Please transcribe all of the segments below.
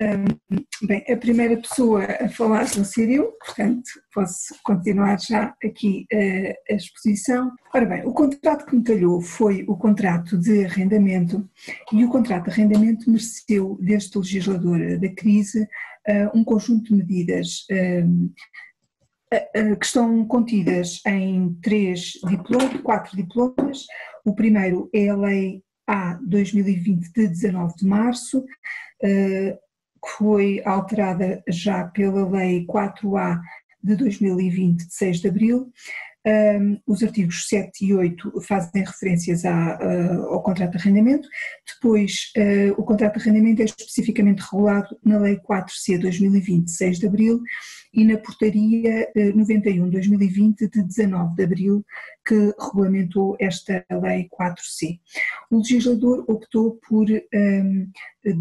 Bem, a primeira pessoa a falar não ser eu, portanto posso continuar já aqui a exposição. Ora bem, o contrato que me calhou foi o contrato de arrendamento e o contrato de arrendamento mereceu deste legislador da crise um conjunto de medidas que estão contidas em quatro diplomas. O primeiro é a Lei A 2020 de 19 de março, que foi alterada já pela Lei 4A de 2020, de 6 de abril. Os artigos 7 e 8 fazem referências ao contrato de arrendamento. Depois, o contrato de arrendamento é especificamente regulado na Lei 4C 2020, de 6 de abril, e na Portaria 91/2020 de 19 de abril, que regulamentou esta Lei 4C. O legislador optou por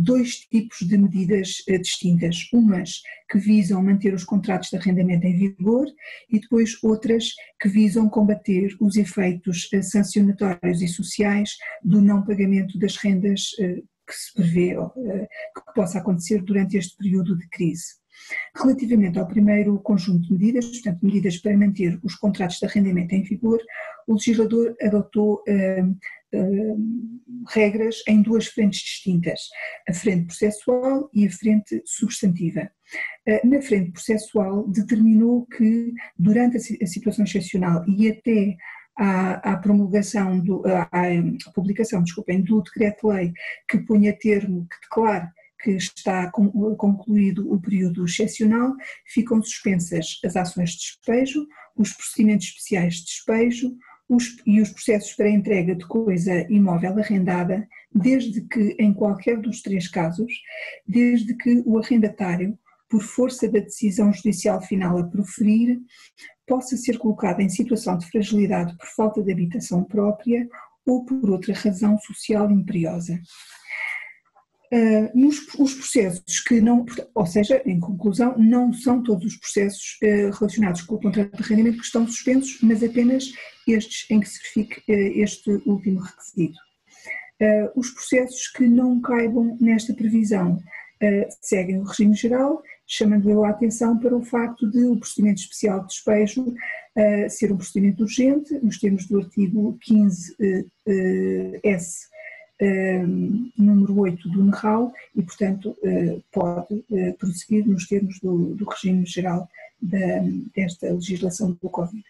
dois tipos de medidas distintas, umas que visam manter os contratos de arrendamento em vigor e depois outras que visam combater os efeitos sancionatórios e sociais do não pagamento das rendas que se prevê que possa acontecer durante este período de crise. Relativamente ao primeiro conjunto de medidas, portanto medidas para manter os contratos de arrendamento em vigor, o legislador adotou regras em duas frentes distintas, a frente processual e a frente substantiva. Na frente processual determinou que durante a situação excepcional e até à publicação do decreto-lei que ponha termo, que declare que está concluído o período excepcional, ficam suspensas as ações de despejo, os procedimentos especiais de despejo e os processos para entrega de coisa imóvel arrendada, desde que, em qualquer dos três casos, desde que o arrendatário, por força da decisão judicial final a proferir, possa ser colocado em situação de fragilidade por falta de habitação própria ou por outra razão social imperiosa. Os processos que não, ou seja, em conclusão, não são todos os processos relacionados com o contrato de arrendamento que estão suspensos, mas apenas estes em que se verifique este último requisito. Os processos que não caibam nesta previsão seguem o regime geral, chamando eu a atenção para o facto de o procedimento especial de despejo ser um procedimento urgente, nos termos do artigo 15-S, número 8 do NRAU, e portanto pode prosseguir nos termos do regime geral desta legislação do Covid.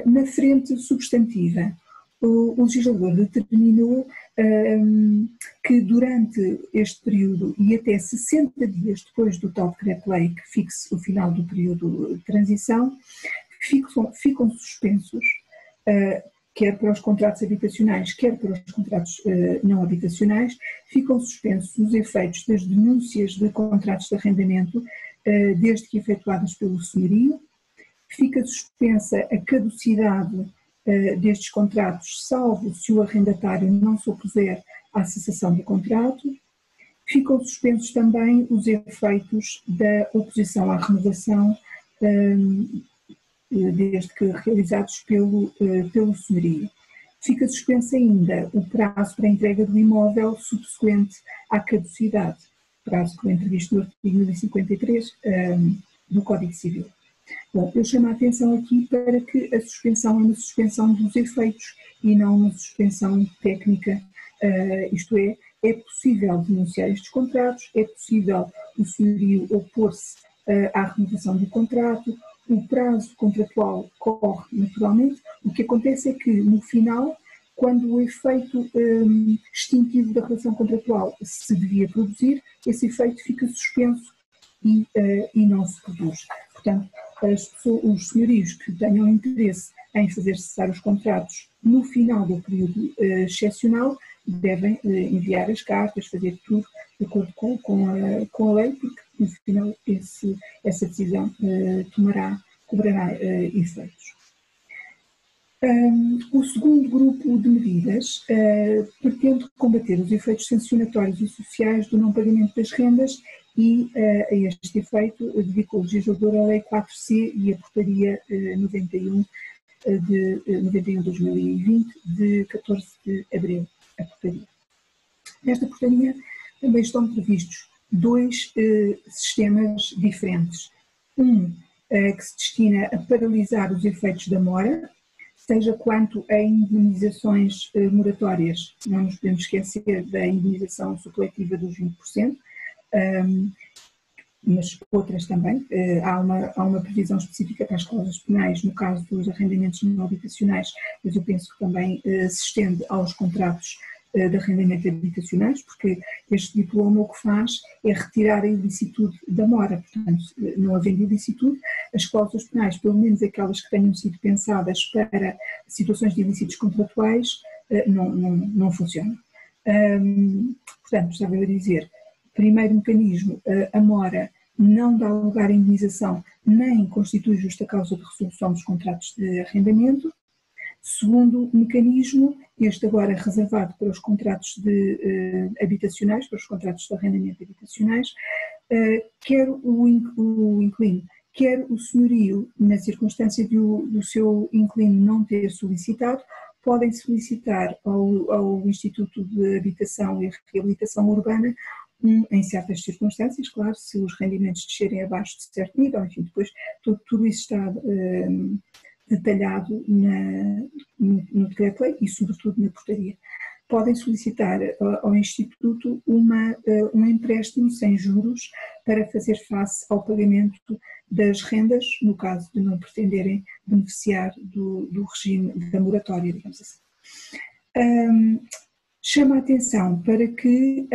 Na frente substantiva, o legislador determinou que durante este período e até 60 dias depois do tal decreto-lei que fixe o final do período de transição, ficam suspensos, quer para os contratos habitacionais, quer para os contratos não habitacionais, ficam suspensos os efeitos das denúncias de contratos de arrendamento, desde que efetuadas pelo senhorio, fica suspensa a caducidade destes contratos, salvo se o arrendatário não se opuser à cessação do contrato, ficam suspensos também os efeitos da oposição à renovação, desde que realizados pelo senhorio. Fica suspenso ainda o prazo para a entrega do imóvel subsequente à caducidade, prazo que foi previsto no artigo 1053 do Código Civil. Bom, eu chamo a atenção aqui para que a suspensão é uma suspensão dos efeitos e não uma suspensão técnica, isto é possível denunciar estes contratos, é possível o senhorio opor-se à renovação do contrato, o prazo contratual corre naturalmente. O que acontece é que no final, quando o efeito extintivo da relação contratual se devia produzir, esse efeito fica suspenso e não se produz. Portanto, os senhorios que tenham interesse em fazer cessar os contratos no final do período excepcional devem enviar as cartas, fazer tudo de acordo com a lei, porque no final essa decisão cobrará efeitos. O segundo grupo de medidas pretende combater os efeitos sancionatórios e sociais do não pagamento das rendas e, a este efeito, dedicou o legislador a Lei 4C e a Portaria 91/2020 de 14 de abril. A portaria. Nesta portaria também estão previstos dois sistemas diferentes. Um que se destina a paralisar os efeitos da mora, seja quanto a indemnizações moratórias. Não nos podemos esquecer da indemnização supletiva dos 20%, mas outras também. Há uma previsão específica para as cláusulas penais no caso dos arrendamentos não habitacionais, mas eu penso que também se estende aos contratos de arrendamento habitacionais, porque este diploma o que faz é retirar a ilicitude da mora. Portanto, não havendo ilicitude, as cláusulas penais, pelo menos aquelas que tenham sido pensadas para situações de ilícitos contratuais, não funcionam. Portanto, estava eu a dizer, primeiro mecanismo, a mora não dá lugar à indemnização nem constitui justa causa de resolução dos contratos de arrendamento. Segundo mecanismo, este agora reservado para os contratos habitacionais, para os contratos de arrendamento habitacionais, quer o inquilino, quer o senhorio, na circunstância do seu inquilino não ter solicitado, podem solicitar ao Instituto de Habitação e Reabilitação Urbana, em certas circunstâncias, claro, se os rendimentos descerem abaixo de certo nível, enfim, depois tudo isso está detalhado no decreto-lei e, sobretudo, na portaria. Podem solicitar ao Instituto um empréstimo sem juros para fazer face ao pagamento das rendas, no caso de não pretenderem beneficiar do regime da moratória, digamos assim. Chama a atenção para que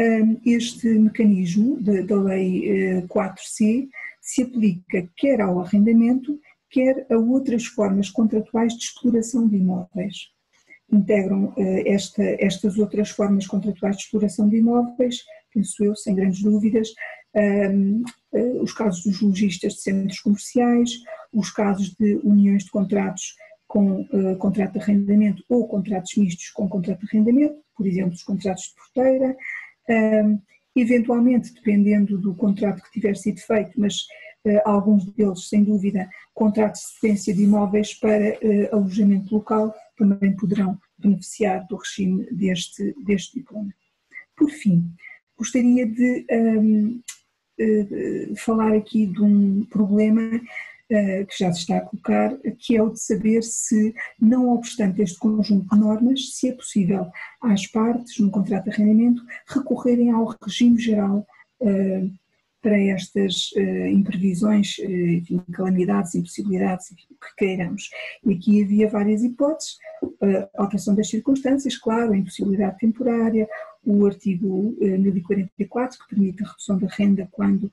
este mecanismo da Lei 4C se aplica quer ao arrendamento, quer a outras formas contratuais de exploração de imóveis. Integram estas outras formas contratuais de exploração de imóveis, penso eu, sem grandes dúvidas, os casos dos lojistas de centros comerciais, os casos de uniões de contratos com contrato de arrendamento ou contratos mistos com contrato de arrendamento, por exemplo, os contratos de porteira, eventualmente, dependendo do contrato que tiver sido feito, mas alguns deles, sem dúvida, contratos de cedência de imóveis para alojamento local, também poderão beneficiar do regime deste diploma. Por fim, gostaria de falar aqui de um problema que já se está a colocar, que é o de saber se, não obstante este conjunto de normas, se é possível às partes, no contrato de arrendamento, recorrerem ao regime geral para estas imprevisões, enfim, calamidades, impossibilidades, enfim, o que queiramos. E aqui havia várias hipóteses, alteração das circunstâncias, claro, a impossibilidade temporária, o artigo 1044, que permite a redução da renda quando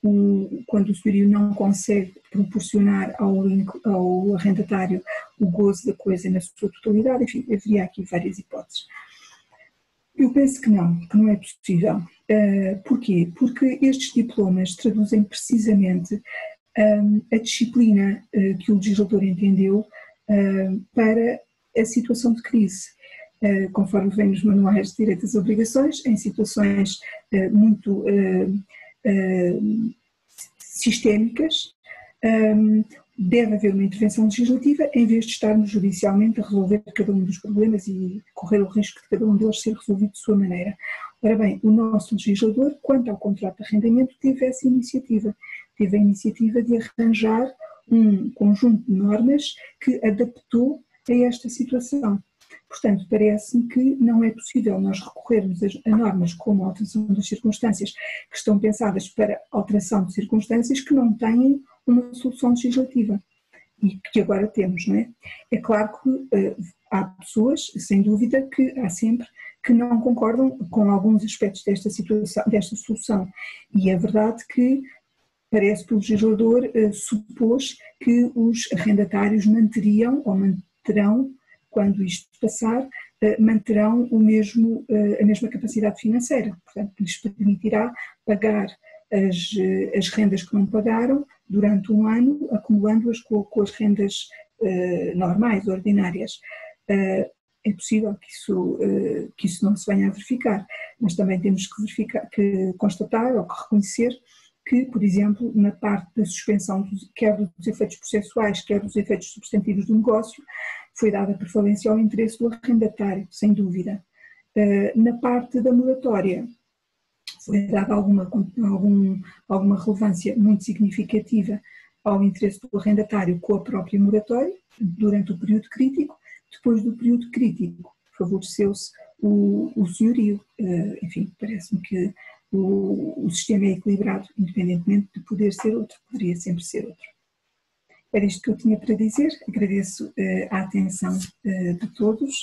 o senhorio não consegue proporcionar ao arrendatário o gozo da coisa na sua totalidade, enfim, haveria aqui várias hipóteses. Eu penso que não é possível. Porquê? Porque estes diplomas traduzem precisamente a disciplina que o legislador entendeu para a situação de crise. Conforme vem nos manuais de direitos e obrigações, em situações muito sistémicas, deve haver uma intervenção legislativa em vez de estarmos judicialmente a resolver cada um dos problemas e correr o risco de cada um deles ser resolvido de sua maneira. Ora bem, o nosso legislador, quanto ao contrato de arrendamento, teve essa iniciativa. Teve a iniciativa de arranjar um conjunto de normas que adaptou a esta situação. Portanto, parece-me que não é possível nós recorrermos a normas como a alteração das circunstâncias, que estão pensadas para alteração de circunstâncias que não têm uma solução legislativa e que agora temos, não é? É claro que há pessoas, sem dúvida, que há sempre que não concordam com alguns aspectos desta situação, desta solução, e é verdade que parece que o legislador supôs que os arrendatários manteriam ou manterão, quando isto passar, manterão a mesma capacidade financeira, portanto, lhes permitirá pagar as rendas que não pagaram durante um ano, acumulando-as com as rendas normais, ordinárias. É possível que isso não se venha a verificar, mas também temos que constatar ou que reconhecer que, por exemplo, na parte da suspensão quer dos efeitos processuais, quer dos efeitos substantivos do negócio, foi dada prevalência ao interesse do arrendatário, sem dúvida. Na parte da moratória, foi dada alguma relevância muito significativa ao interesse do arrendatário com a própria moratória, durante o período crítico. Depois do período crítico, favoreceu-se o senhorio. Enfim, parece-me que o sistema é equilibrado, independentemente de poder ser outro, poderia sempre ser outro. Era isto que eu tinha para dizer, agradeço a atenção de todos.